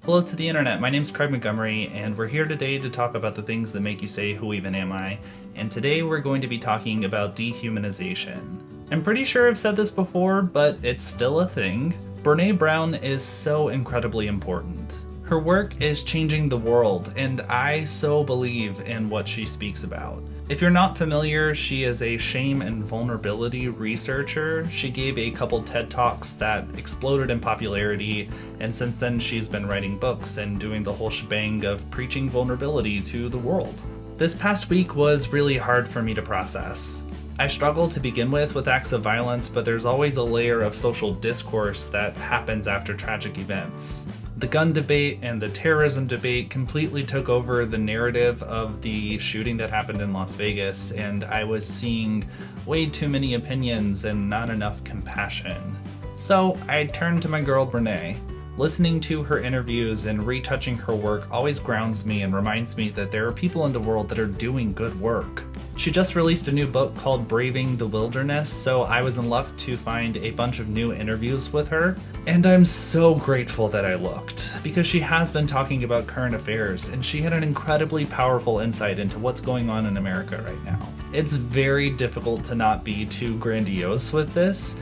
Hello to the internet, my name's Craig Montgomery, and we're here today to talk about the things that make you say, who even am I? And today we're going to be talking about dehumanization. I'm pretty sure I've said this before, but it's still a thing. Brene Brown is so incredibly important. Her work is changing the world, and I so believe in what she speaks about. If you're not familiar, she is a shame and vulnerability researcher. She gave a couple TED Talks that exploded in popularity, and since then she's been writing books and doing the whole shebang of preaching vulnerability to the world. This past week was really hard for me to process. I struggled to begin with acts of violence, but there's always a layer of social discourse that happens after tragic events. The gun debate and the terrorism debate completely took over the narrative of the shooting that happened in Las Vegas, and I was seeing way too many opinions and not enough compassion. So I turned to my girl Renee. Listening to her interviews and retouching her work always grounds me and reminds me that there are people in the world that are doing good work. She just released a new book called Braving the Wilderness, so I was in luck to find a bunch of new interviews with her. And I'm so grateful that I looked, because she has been talking about current affairs, and she had an incredibly powerful insight into what's going on in America right now. It's very difficult to not be too grandiose with this,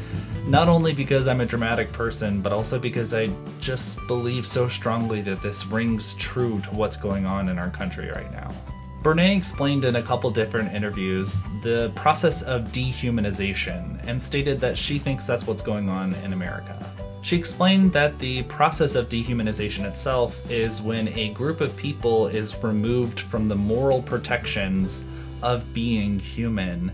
not only because I'm a dramatic person, but also because I just believe so strongly that this rings true to what's going on in our country right now. Brene explained in a couple different interviews the process of dehumanization and stated that she thinks that's what's going on in America. She explained that the process of dehumanization itself is when a group of people is removed from the moral protections of being human,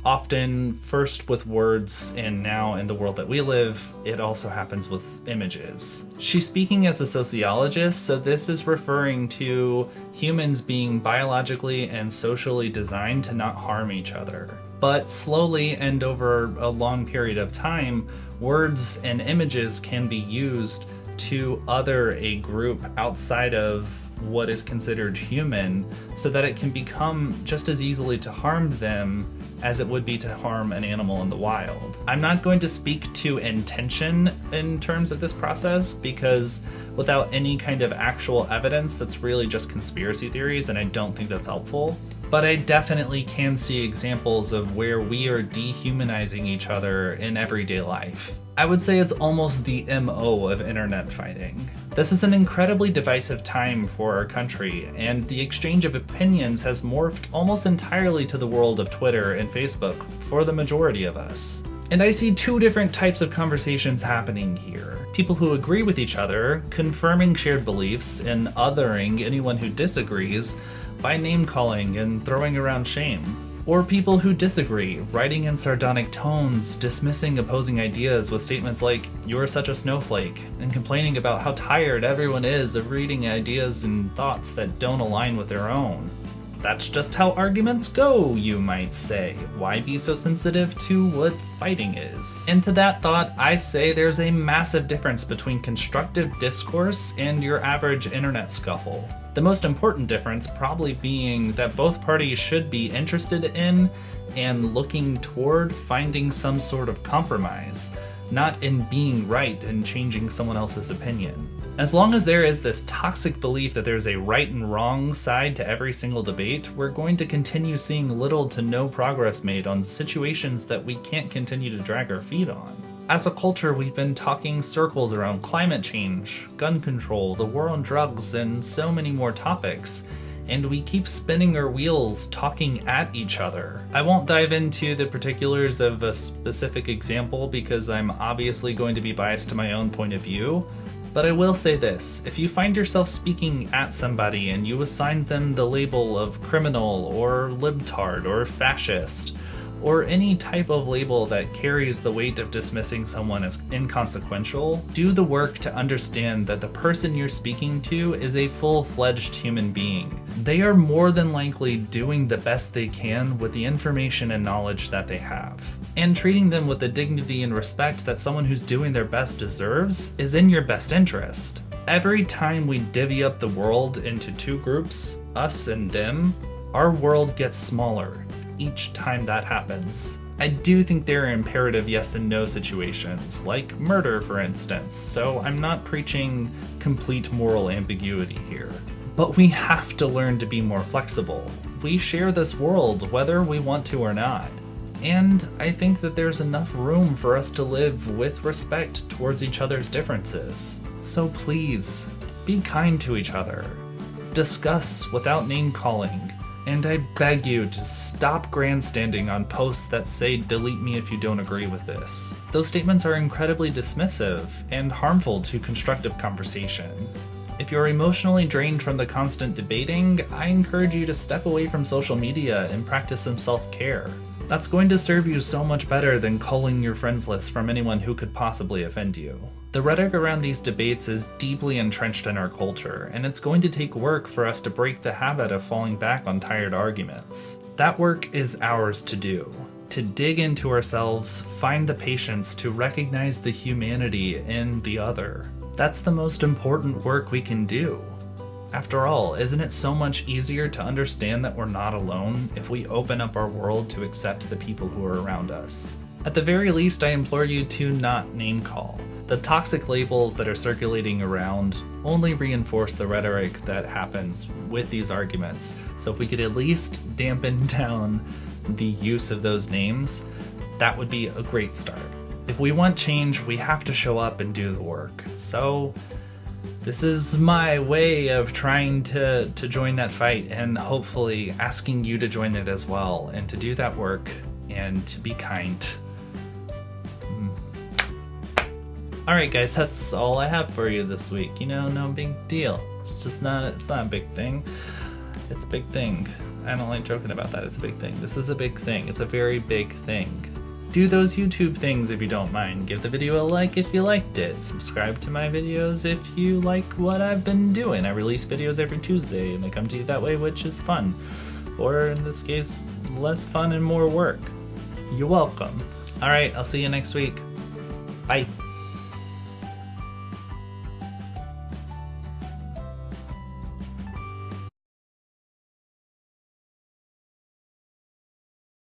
often first with words, and now in the world that we live, it also happens with images. She's speaking as a sociologist, so this is referring to humans being biologically and socially designed to not harm each other. But slowly and over a long period of time, words and images can be used to other a group outside of what is considered human, so that it can become just as easily to harm them as it would be to harm an animal in the wild. I'm not going to speak to intention in terms of this process, because without any kind of actual evidence, that's really just conspiracy theories, and I don't think that's helpful. But I definitely can see examples of where we are dehumanizing each other in everyday life. I would say it's almost the MO of internet fighting. This is an incredibly divisive time for our country, and the exchange of opinions has morphed almost entirely to the world of Twitter and Facebook for the majority of us. And I see two different types of conversations happening here. People who agree with each other, confirming shared beliefs, and othering anyone who disagrees by name-calling and throwing around shame. Or people who disagree, writing in sardonic tones, dismissing opposing ideas with statements like, "You're such a snowflake," and complaining about how tired everyone is of reading ideas and thoughts that don't align with their own. That's just how arguments go, you might say. Why be so sensitive to what fighting is? And to that thought, I say there's a massive difference between constructive discourse and your average internet scuffle. The most important difference probably being that both parties should be interested in and looking toward finding some sort of compromise, not in being right and changing someone else's opinion. As long as there is this toxic belief that there's a right and wrong side to every single debate, we're going to continue seeing little to no progress made on situations that we can't continue to drag our feet on. As a culture, we've been talking circles around climate change, gun control, the war on drugs, and so many more topics, and we keep spinning our wheels talking at each other. I won't dive into the particulars of a specific example because I'm obviously going to be biased to my own point of view, but I will say this: if you find yourself speaking at somebody and you assign them the label of criminal or libtard or fascist, or any type of label that carries the weight of dismissing someone as inconsequential, do the work to understand that the person you're speaking to is a full-fledged human being. They are more than likely doing the best they can with the information and knowledge that they have. And treating them with the dignity and respect that someone who's doing their best deserves is in your best interest. Every time we divvy up the world into two groups, us and them, our world gets smaller each time that happens. I do think there are imperative yes and no situations, like murder for instance, so I'm not preaching complete moral ambiguity here. But we have to learn to be more flexible. We share this world whether we want to or not. And I think that there's enough room for us to live with respect towards each other's differences. So please, be kind to each other. Discuss without name calling. And I beg you to stop grandstanding on posts that say delete me if you don't agree with this. Those statements are incredibly dismissive and harmful to constructive conversation. If you're emotionally drained from the constant debating, I encourage you to step away from social media and practice some self-care. That's going to serve you so much better than culling your friends list from anyone who could possibly offend you. The rhetoric around these debates is deeply entrenched in our culture, and it's going to take work for us to break the habit of falling back on tired arguments. That work is ours to do. To dig into ourselves, find the patience to recognize the humanity in the other. That's the most important work we can do. After all, isn't it so much easier to understand that we're not alone if we open up our world to accept the people who are around us? At the very least, I implore you to not name call. The toxic labels that are circulating around only reinforce the rhetoric that happens with these arguments. So if we could at least dampen down the use of those names, that would be a great start. If we want change, we have to show up and do the work. So this is my way of trying to join that fight and hopefully asking you to join it as well and to do that work and to be kind. Alright guys, that's all I have for you this week. You know, no big deal. It's not a big thing. It's a big thing. I don't like joking about that. It's a big thing. This is a big thing. It's a very big thing. Do those YouTube things if you don't mind. Give the video a like if you liked it. Subscribe to my videos if you like what I've been doing. I release videos every Tuesday and they come to you that way, which is fun. Or in this case, less fun and more work. You're welcome. Alright, I'll see you next week. Bye.